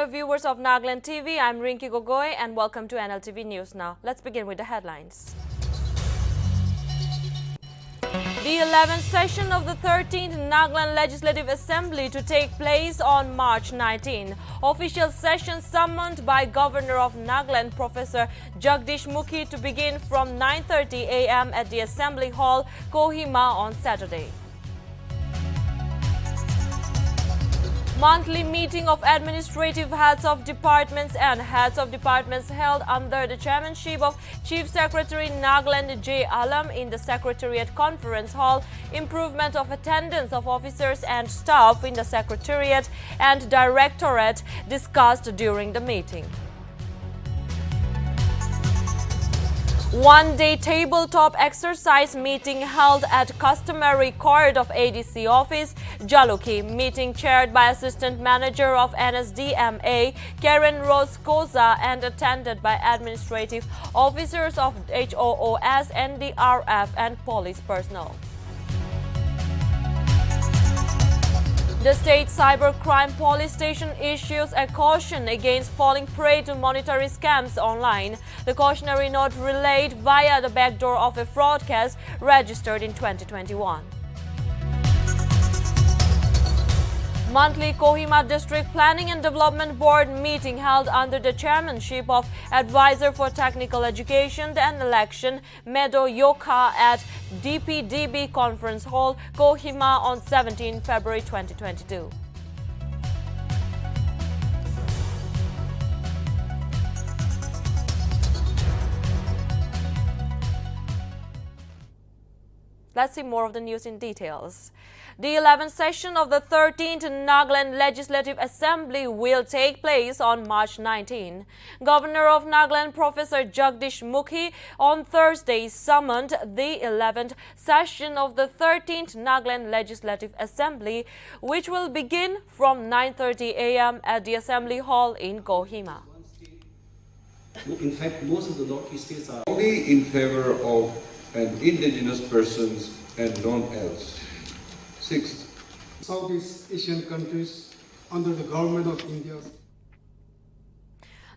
Hello viewers of Nagaland TV, I'm Rinki Gogoi and welcome to Nltv News Now. Let's begin with the headlines. The 11th session of the 13th Nagaland Legislative Assembly to take place on March 19. Official session summoned by Governor of Nagaland, Professor Jagdish Mukhi, to begin from 9:30 a.m. at the Assembly Hall, Kohima on Saturday. Monthly meeting of administrative heads of departments and heads of departments held under the chairmanship of Chief Secretary Nagaland J. Alam in the Secretariat Conference Hall. Improvement of attendance of officers and staff in the Secretariat and Directorate discussed during the meeting. One-day tabletop exercise meeting held at customary court of ADC office, Jaluki. Meeting chaired by Assistant Manager of NSDMA, Karen Rose Koza, and attended by administrative officers of HOOS, NDRF, and police personnel. The State Cybercrime Police Station issues a caution against falling prey to monetary scams online. The cautionary note relayed via the backdoor of a fraud case registered in 2021. Monthly Kohima District Planning and Development Board meeting held under the chairmanship of Advisor for Technical Education and Election, Meadow Yoka, at DPDB Conference Hall, Kohima on 17 February 2022. Let's see more of the news in details. The 11th session of the 13th Nagaland Legislative Assembly will take place on March 19. Governor of Nagaland, Professor Jagdish Mukhi, on Thursday summoned the 11th session of the 13th Nagaland Legislative Assembly, which will begin from 9:30 a.m. at the Assembly Hall in Kohima. In fact, most of the Northeast states are only in favor of an indigenous persons and none else. Sixth, Southeast Asian countries under the government of India.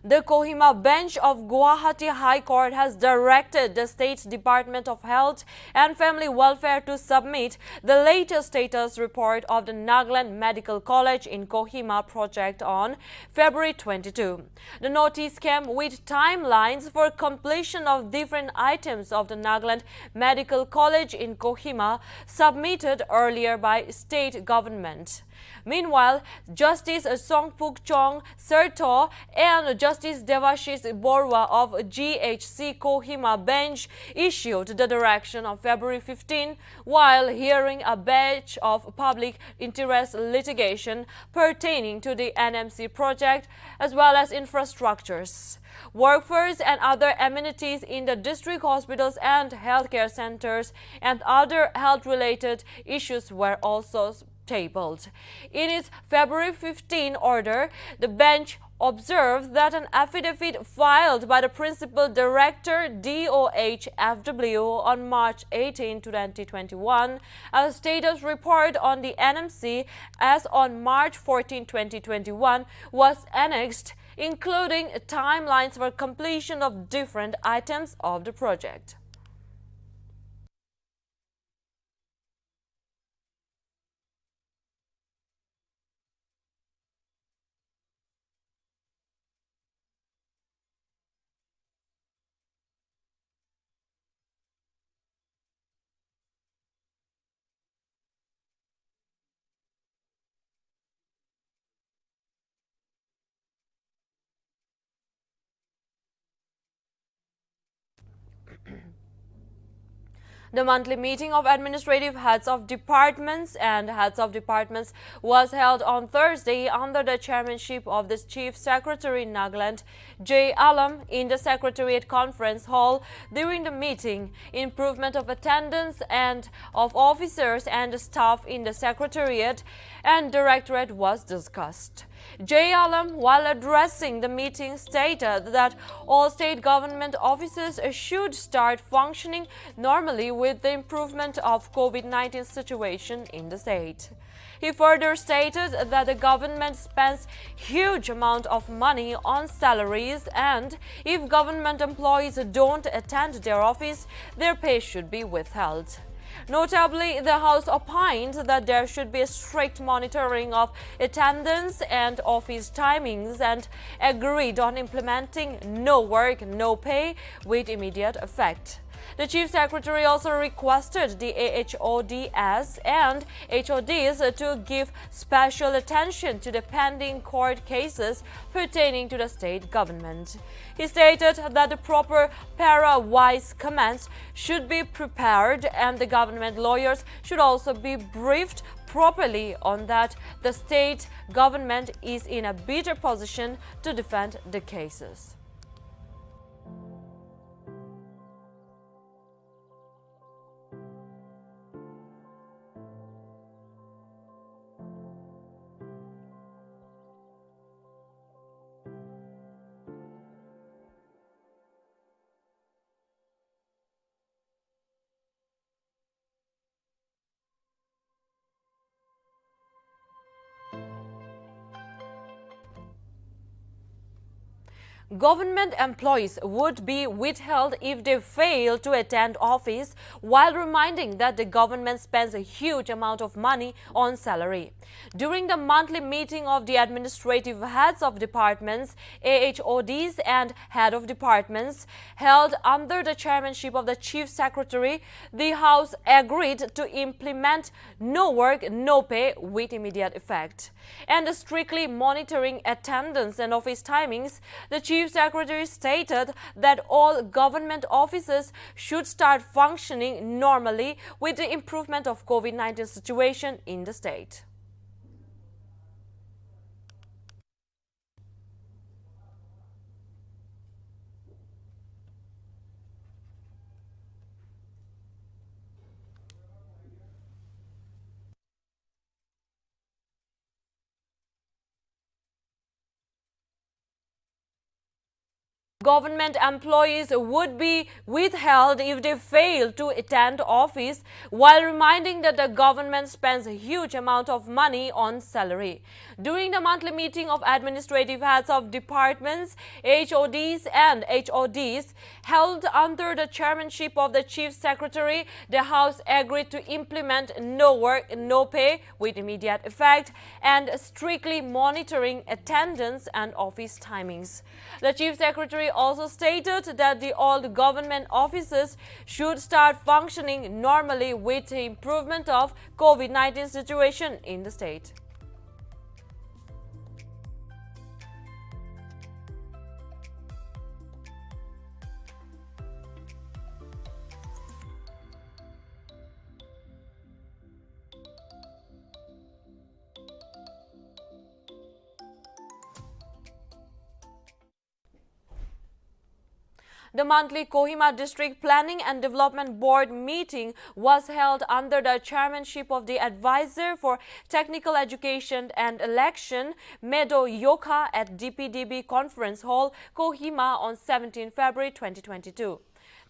The Kohima bench of Guwahati High Court has directed the State's Department of Health and Family Welfare to submit the latest status report of the Nagaland Medical College in Kohima project on February 22. The notice came with timelines for completion of different items of the Nagaland Medical College in Kohima submitted earlier by state government. Meanwhile, Justice Songpuk Chong Serto and Justice Devashish Borwa of GHC Kohima bench issued the direction on February 15 while hearing a batch of public interest litigation pertaining to the NMC project as well as infrastructures, workforce and other amenities in the district hospitals and healthcare centers, and other health-related issues were also tabled. In its February 15 order, the bench observed that an affidavit filed by the Principal Director DOHFW on March 18, 2021, a status report on the NMC as on March 14, 2021, was annexed, including timelines for completion of different items of the project. The monthly meeting of administrative heads of departments and heads of departments was held on Thursday under the chairmanship of the Chief Secretary Nagaland J. Alam in the Secretariat Conference Hall. During the meeting, improvement of attendance and of officers and staff in the Secretariat and Directorate was discussed. J. Alam, while addressing the meeting, stated that all state government offices should start functioning normally with the improvement of COVID-19 situation in the state. He further stated that the government spends huge amount of money on salaries, and if government employees don't attend their office, their pay should be withheld. Notably, the House opined that there should be a strict monitoring of attendance and office timings and agreed on implementing no work, no pay with immediate effect. The Chief Secretary also requested the AHODs and HODs to give special attention to the pending court cases pertaining to the state government. He stated that the proper para-wise comments should be prepared and the government lawyers should also be briefed properly on that the state government is in a better position to defend the cases. Government employees would be withheld if they fail to attend office, while reminding that the government spends a huge amount of money on salary. During the monthly meeting of the administrative heads of departments, AHODs and head of departments, held under the chairmanship of the Chief Secretary, the House agreed to implement no work, no pay with immediate effect. And strictly monitoring attendance and office timings, the Chief Secretary stated that all government offices should start functioning normally with the improvement of COVID-19 situation in the state. Government employees would be withheld if they fail to attend office, while reminding that the government spends a huge amount of money on salary. During the monthly meeting of administrative heads of departments, HODs and HODs, held under the chairmanship of the Chief Secretary, the House agreed to implement no work, no pay with immediate effect and strictly monitoring attendance and office timings. The Chief Secretary also stated that all government offices should start functioning normally with the improvement of COVID-19 situation in the state. The monthly Kohima District Planning and Development Board meeting was held under the chairmanship of the Advisor for Technical Education and Election, Medo Yoka, at DPDB Conference Hall, Kohima on 17 February 2022.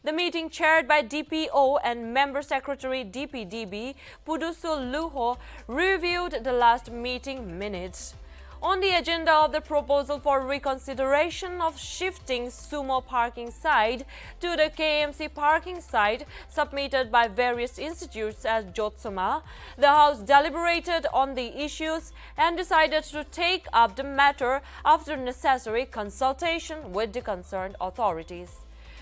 The meeting, chaired by DPO and Member Secretary DPDB, Pudusu Luho, reviewed the last meeting minutes. On the agenda of the proposal for reconsideration of shifting Sumo parking site to the KMC parking site submitted by various institutes as Jotsuma, the House deliberated on the issues and decided to take up the matter after necessary consultation with the concerned authorities.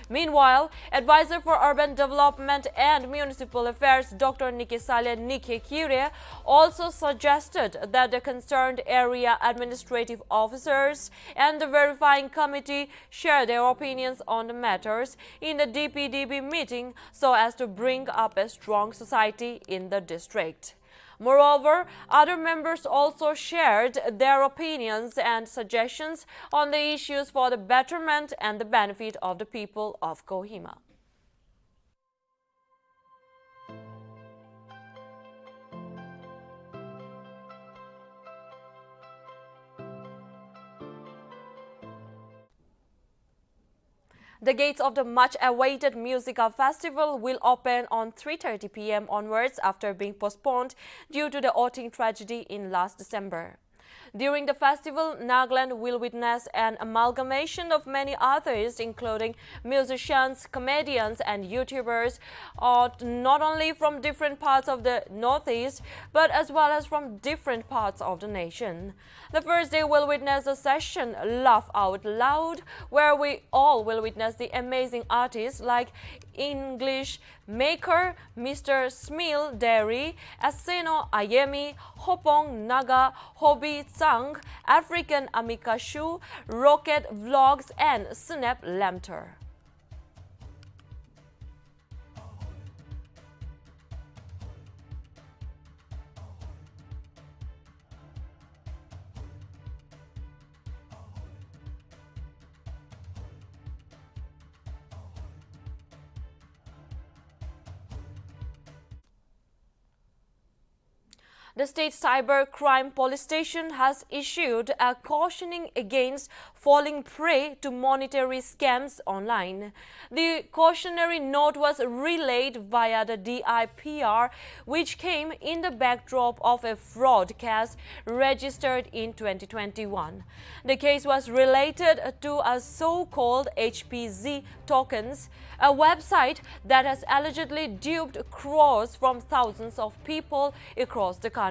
Meanwhile, Advisor for Urban Development and Municipal Affairs Dr. Nikisalia Nikekire also suggested that the concerned area administrative officers and the verifying committee share their opinions on the matters in the DPDB meeting so as to bring up a strong society in the district. Moreover, other members also shared their opinions and suggestions on the issues for the betterment and the benefit of the people of Kohima. The gates of the much-awaited Musica Festival will open on 3:30 p.m. onwards after being postponed due to the Oting tragedy in last December. During the festival, Nagaland will witness an amalgamation of many artists, including musicians, comedians, and YouTubers, not only from different parts of the Northeast, but as well as from different parts of the nation. The first day will witness a session, Laugh Out Loud, where we all will witness the amazing artists like English Maker, Mr. Smil Derry, Aseno Ayemi, Hopong Naga, Hobby Tsang, African Amika Shu, Rocket Vlogs, and Snap Lamter. The state cyber crime police station has issued a cautioning against falling prey to monetary scams online. The cautionary note was relayed via the DIPR, which came in the backdrop of a fraud case registered in 2021. The case was related to a so-called HPZ tokens, a website that has allegedly duped crores from thousands of people across the country.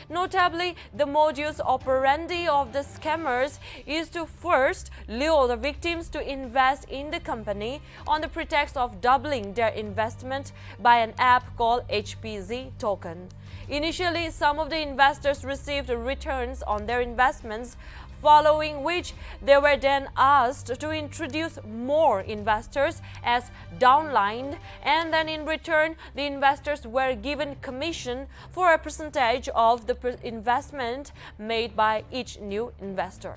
Notably, the modus operandi of the scammers is to first lure the victims to invest in the company on the pretext of doubling their investment by an app called HPZ token. Initially, some of the investors received returns on their investments, following which they were then asked to introduce more investors as downline, and then in return the investors were given commission for a percentage of the investment made by each new investor.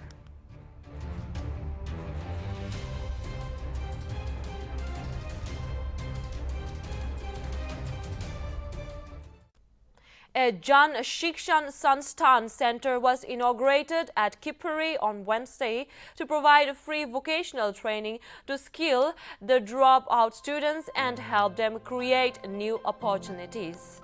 A Jan Shikshan Sansthan Center was inaugurated at Tripura on Wednesday to provide free vocational training to skill the dropout students and help them create new opportunities.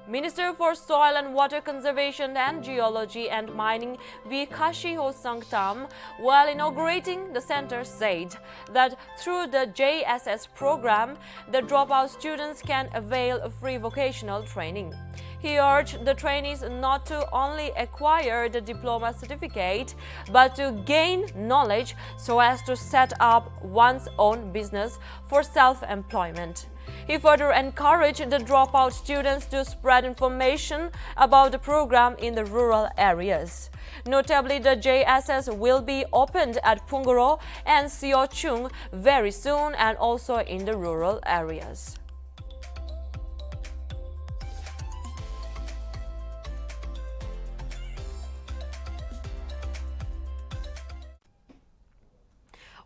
Minister for Soil and Water Conservation and Geology and Mining V. Kashiho Sangtam, while inaugurating the center, said that through the JSS program, the dropout students can avail free vocational training. He urged the trainees not to only acquire the diploma certificate, but to gain knowledge so as to set up one's own business for self-employment. He further encouraged the dropout students to spread information about the program in the rural areas. Notably, the JSS will be opened at Pungoro and Siochung very soon, and also in the rural areas.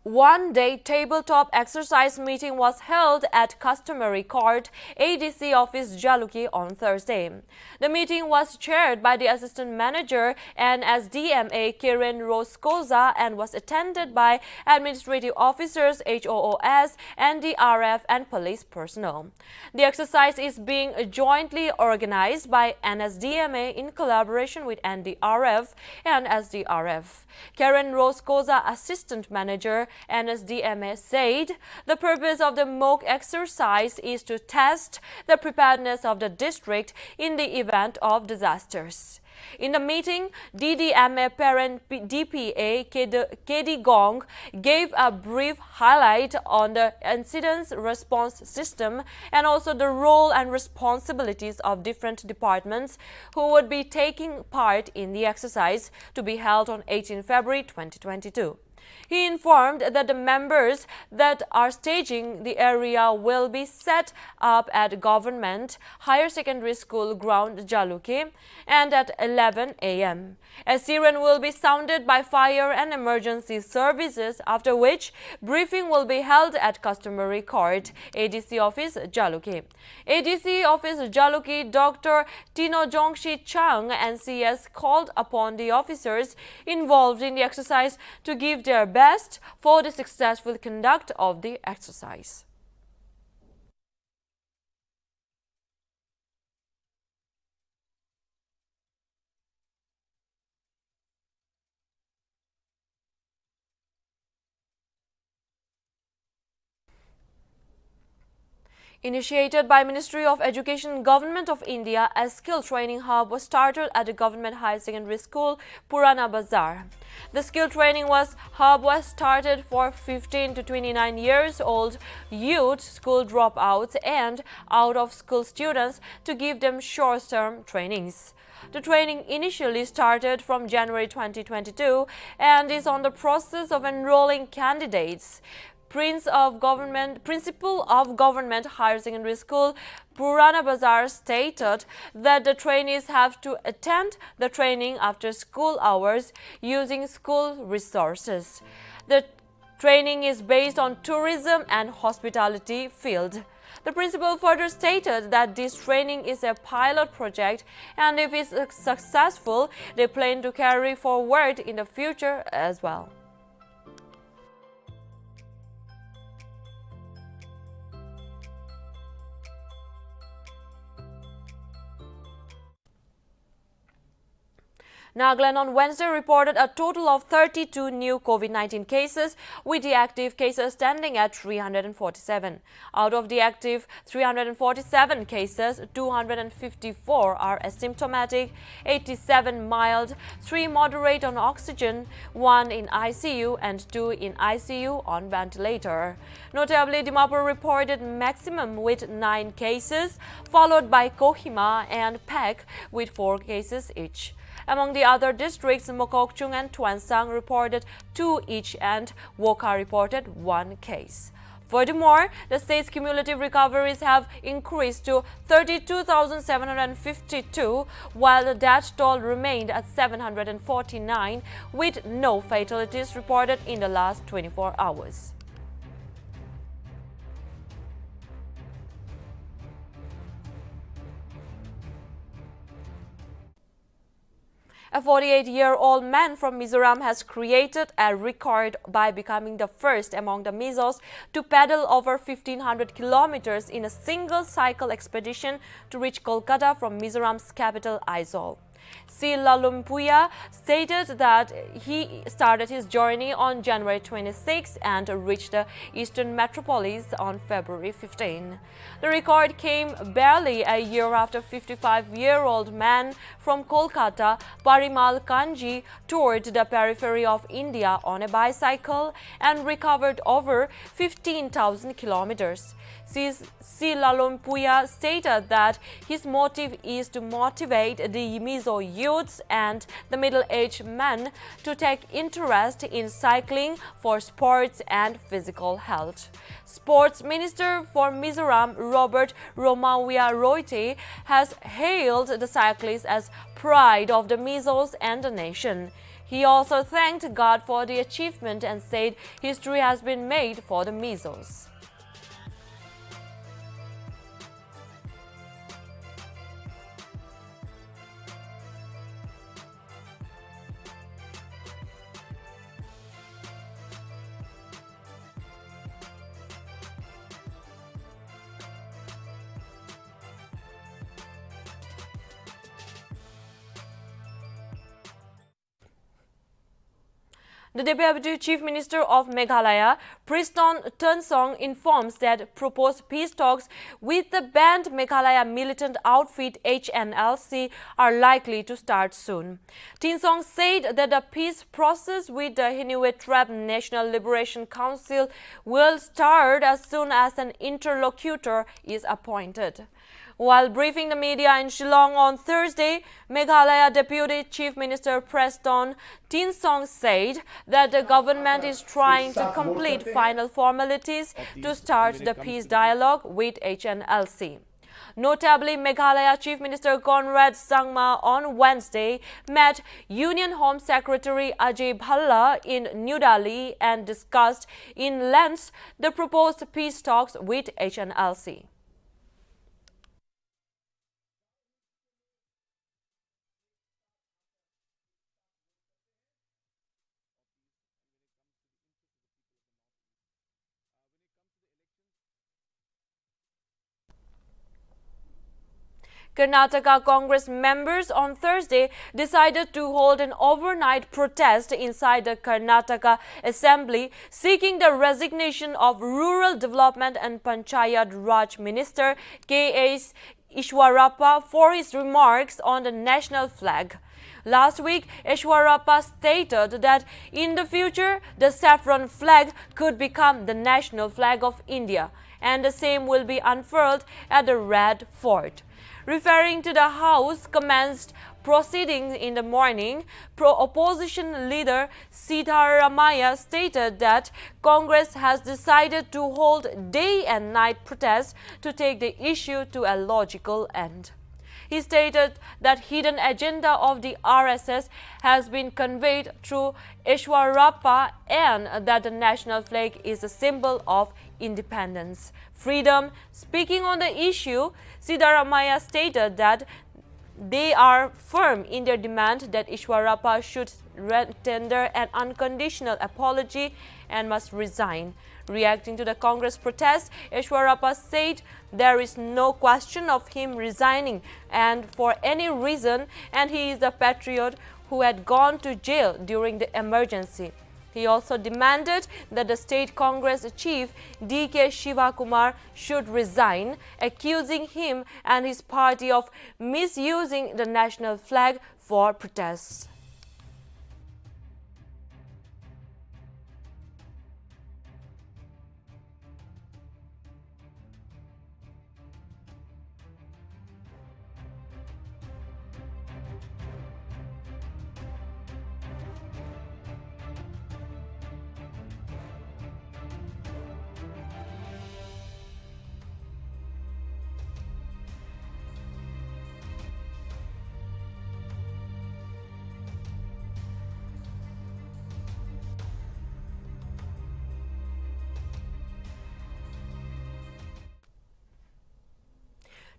One-day tabletop exercise meeting was held at Customary Court, ADC Office Jaluki on Thursday. The meeting was chaired by the Assistant Manager and SDMA Kiran Roskoza and was attended by Administrative Officers, HOOS, NDRF and police personnel. The exercise is being jointly organized by NSDMA in collaboration with NDRF and SDRF. Karen Roskoza, Assistant Manager, NSDMA, said the purpose of the mock exercise is to test the preparedness of the district in the event of disasters. In the meeting, DDMA parent DPA KD Gong gave a brief highlight on the incident response system and also the role and responsibilities of different departments who would be taking part in the exercise to be held on 18 February 2022. He informed that the members that are staging the area will be set up at Government Higher Secondary School ground Jaluki and at 11 a.m. A siren will be sounded by fire and emergency services, after which briefing will be held at Customary Court, ADC Office Jaluki. ADC Office Jaluki Dr. Tino Jongshi Chang NCS called upon the officers involved in the exercise to give their their best for the successful conduct of the exercise. Initiated by Ministry of Education Government of India, a skill training hub was started at the Government Higher Secondary School, Purana Bazar. The skill training hub was started for 15 to 29 years old youth, school dropouts and out-of-school students to give them short-term trainings. The training initially started from January 2022 and is on the process of enrolling candidates. Principal of Government Higher Secondary School, Purana Bazar stated that the trainees have to attend the training after school hours using school resources. The training is based on tourism and hospitality field. The principal further stated that this training is a pilot project and if it's successful, they plan to carry forward in the future as well. Nagaland on Wednesday reported a total of 32 new COVID-19 cases, with the active cases standing at 347. Out of the active 347 cases, 254 are asymptomatic, 87 mild, 3 moderate on oxygen, 1 in ICU and 2 in ICU on ventilator. Notably, Dimapur reported maximum with 9 cases, followed by Kohima and Pek with 4 cases each. Among the other districts, Mokokchung and Tuansang reported 2 each and Woka reported 1 case. Furthermore, the state's cumulative recoveries have increased to 32,752, while the death toll remained at 749, with no fatalities reported in the last 24 hours. A 48-year-old man from Mizoram has created a record by becoming the first among the Mizos to paddle over 1,500 kilometers in a single cycle expedition to reach Kolkata from Mizoram's capital Aizawl. Lalumpuya stated that he started his journey on January 26 and reached the eastern metropolis on February 15. The record came barely a year after 55-year-old man from Kolkata, Parimal Kanji, toured the periphery of India on a bicycle and recovered over 15,000 kilometers. Lalumpuya stated that his motive is to motivate the Mizo youths and the middle-aged men to take interest in cycling for sports and physical health. Sports Minister for Mizoram, Robert Romawia Roite, has hailed the cyclists as pride of the Mizos and the nation. He also thanked God for the achievement and said history has been made for the Mizos. The Deputy Chief Minister of Meghalaya, Preston Tunsong, informs that proposed peace talks with the banned Meghalaya militant outfit HNLC are likely to start soon. Tunsong said that the peace process with the Inuit Tribe National Liberation Council will start as soon as an interlocutor is appointed. While briefing the media in Shillong on Thursday, Meghalaya Deputy Chief Minister Preston Tunsong said that the government is trying to complete final formalities to start the peace dialogue with HNLC. Notably, Meghalaya Chief Minister Conrad Sangma on Wednesday met Union Home Secretary Ajay Bhalla in New Delhi and discussed in length the proposed peace talks with HNLC. Karnataka Congress members on Thursday decided to hold an overnight protest inside the Karnataka Assembly seeking the resignation of Rural Development and Panchayat Raj Minister K.S. Ishwarappa for his remarks on the national flag. Last week, Ishwarappa stated that in the future, the saffron flag could become the national flag of India and the same will be unfurled at the Red Fort. Referring to the House commenced proceedings in the morning, opposition leader Siddaramaiah stated that Congress has decided to hold day and night protests to take the issue to a logical end. He stated that hidden agenda of the RSS has been conveyed through Ishwarappa and that the national flag is a symbol of independence, freedom. Speaking on the issue, Siddaramaiah stated that they are firm in their demand that Ishwarappa should tender an unconditional apology and must resign. Reacting to the Congress protest, Ishwarappa said there is no question of him resigning and for any reason, and he is a patriot who had gone to jail during the emergency. He also demanded that the state Congress chief D.K. Shivakumar should resign, accusing him and his party of misusing the national flag for protests.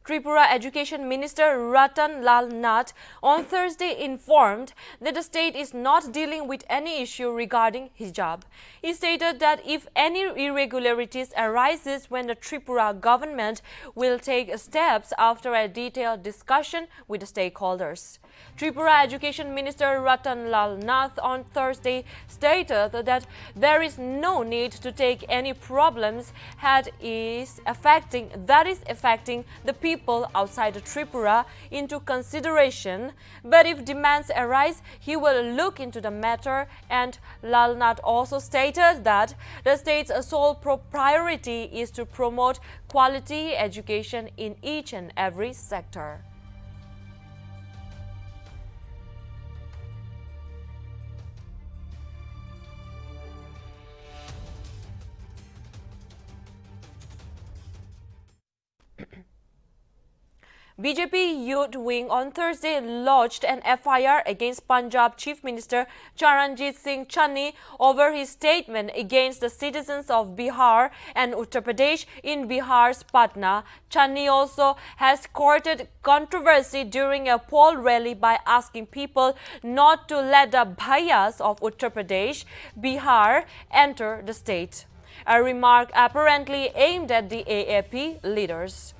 Tripura Education Minister Ratan Lal Nath on Thursday informed that the state is not dealing with any issue regarding hijab. He stated that if any irregularities arises when the Tripura government will take steps after a detailed discussion with the stakeholders. Tripura Education Minister Ratan Lal Nath on Thursday stated that there is no need to take any problems that is affecting the people outside Tripura into consideration, but if demands arise, he will look into the matter. And Lal Nath also stated that the state's sole priority is to promote quality education in each and every sector. BJP Youth Wing on Thursday lodged an FIR against Punjab Chief Minister Charanjit Singh Channi over his statement against the citizens of Bihar and Uttar Pradesh in Bihar's Patna. Channi also has courted controversy during a poll rally by asking people not to let the bhaias of Uttar Pradesh, Bihar enter the state, a remark apparently aimed at the AAP leaders.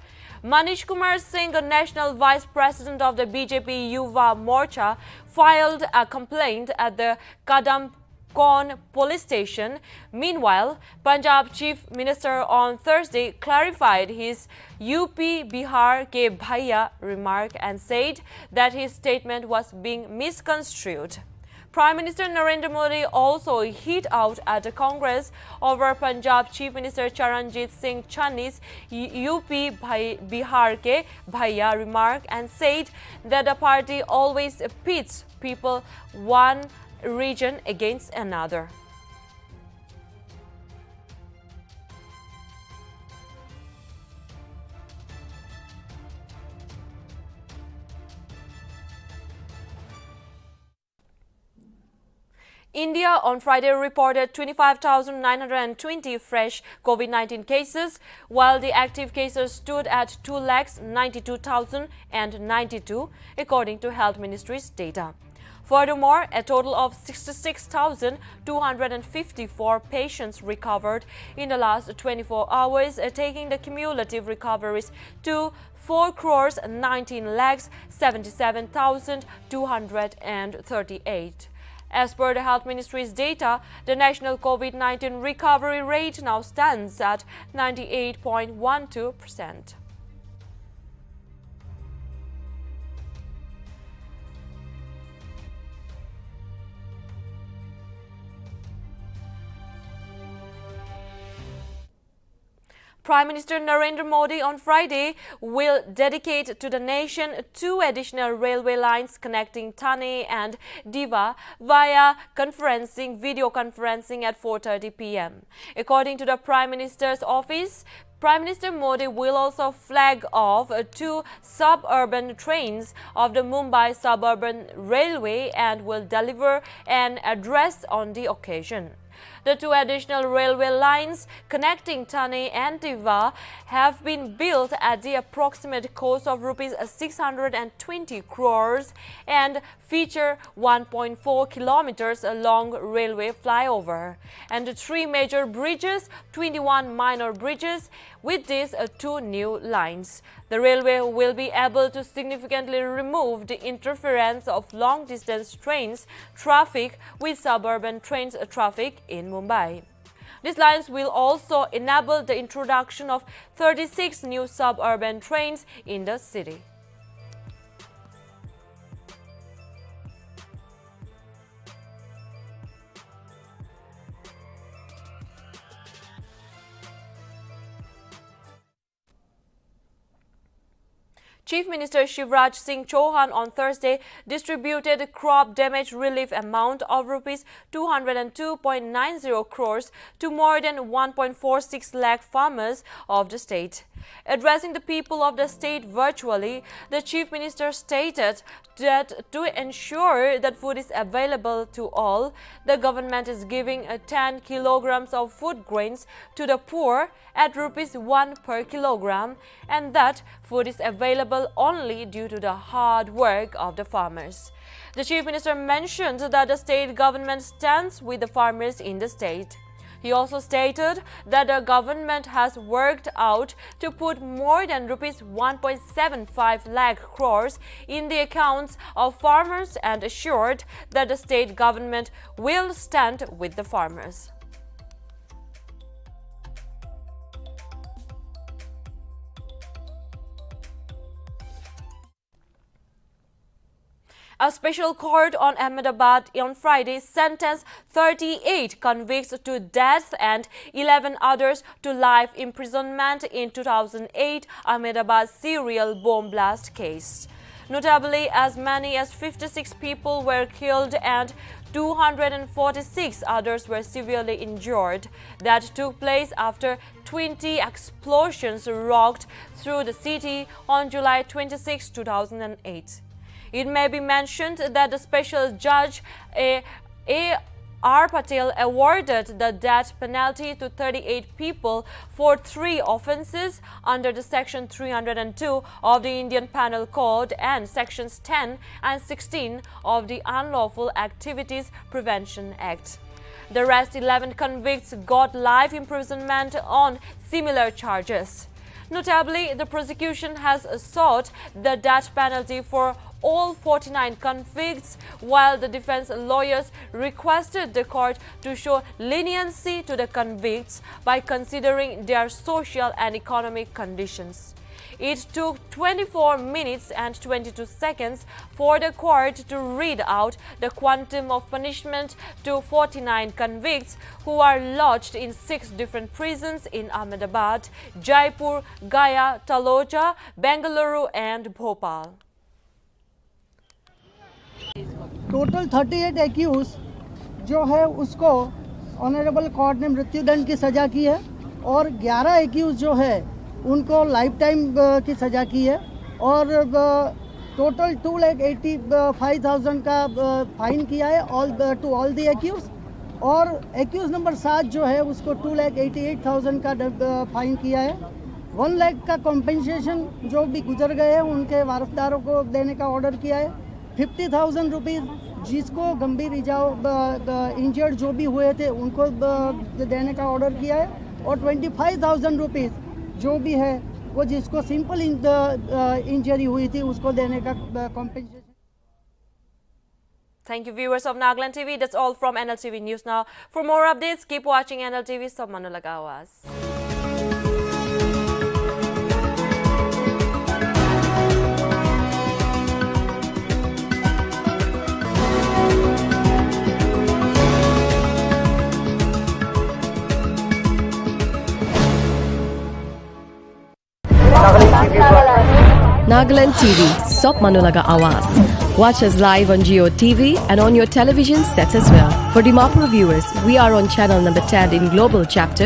Manish Kumar Singh, a national vice president of the BJP Yuva Morcha, filed a complaint at the Kadamkon police station. Meanwhile, Punjab Chief Minister on Thursday clarified his UP Bihar ke bhaiya remark and said that his statement was being misconstrued. Prime Minister Narendra Modi also hit out at the Congress over Punjab Chief Minister Charanjit Singh Channi's UP Bihar ke bhaiya remark and said that the party always pits people one region against another. India on Friday reported 25,920 fresh COVID-19 cases, while the active cases stood at 2,92,092, according to Health Ministry's data. Furthermore, a total of 66,254 patients recovered in the last 24 hours, taking the cumulative recoveries to 4,19,77,238. As per the Health Ministry's data, the national COVID-19 recovery rate now stands at 98.12%. Prime Minister Narendra Modi on Friday will dedicate to the nation 2 additional railway lines connecting Thane and Diva via video conferencing at 4:30 p.m. According to the Prime Minister's office, Prime Minister Modi will also flag off 2 suburban trains of the Mumbai Suburban Railway and will deliver an address on the occasion. The 2 additional railway lines connecting Thane and Diva have been built at the approximate cost of rupees 620 crores and feature 1.4 kilometers long railway flyover and 3 major bridges, 21 minor bridges. With these 2 new lines, the railway will be able to significantly remove the interference of long-distance trains traffic with suburban trains traffic in Mumbai. These lines will also enable the introduction of 36 new suburban trains in the city. Chief Minister Shivraj Singh Chauhan on Thursday distributed crop damage relief amount of rupees 202.90 crores to more than 1.46 lakh farmers of the state. Addressing the people of the state virtually, the Chief Minister stated that to ensure that food is available to all, the government is giving 10 kilograms of food grains to the poor at rupees 1 per kilogram, and that food is available only due to the hard work of the farmers. The Chief Minister mentioned that the state government stands with the farmers in the state. He also stated that the government has worked out to put more than rupees 1.75 lakh crores in the accounts of farmers and assured that the state government will stand with the farmers. A special court on Ahmedabad on Friday sentenced 38 convicts to death and 11 others to life imprisonment in 2008 Ahmedabad serial bomb blast case. Notably, as many as 56 people were killed and 246 others were severely injured. That took place after 20 explosions rocked through the city on July 26, 2008. It may be mentioned that the special judge A.R. Patel awarded the death penalty to 38 people for 3 offences under the Section 302 of the Indian Penal Code and Sections 10 and 16 of the Unlawful Activities Prevention Act. The rest 11 convicts got life imprisonment on similar charges. Notably, the prosecution has sought the death penalty for all 49 convicts, while the defense lawyers requested the court to show leniency to the convicts by considering their social and economic conditions. It took 24 minutes and 22 seconds for the court to read out the quantum of punishment to 49 convicts who are lodged in 6 different prisons in Ahmedabad, Jaipur, Gaya, Taloja, Bengaluru and Bhopal. Total 38 accused जो है उसको honourable court ने मृत्युदंड की सज़ा की है और 11 एक्यूज जो है उनको लाइफ टाइम की सज़ा की है और टोटल 2,85,000 का फाइन किया है टू ऑल द एक्यूज और एक्यूज नंबर 7 जो है उसको 2,88,000 का फाइन किया है। 1 लाख का कॉम्पेंसेशन जो भी गुजर गए हैं उनके वारसदारों को देने का ऑर्डर किया है। 50,000 रुपीज़ जिसको गंभीर इंजर्ड जो भी हुए थे उनको देने का ऑर्डर किया है, और 25,000 रुपीज़ जो भी है वो जिसको सिंपल इंजरी हुई थी उसको देने का compensation. Thank you, viewers of Nagaland TV. That's all from Nltv News Now. For more updates, keep watching Nltv. Sab mano lagawas. Nagaland TV, Sop Manulaga Awas. Watch us live on Geo TV and on your television sets as well. For Dimapur viewers, we are on channel number 10 in Global Chapter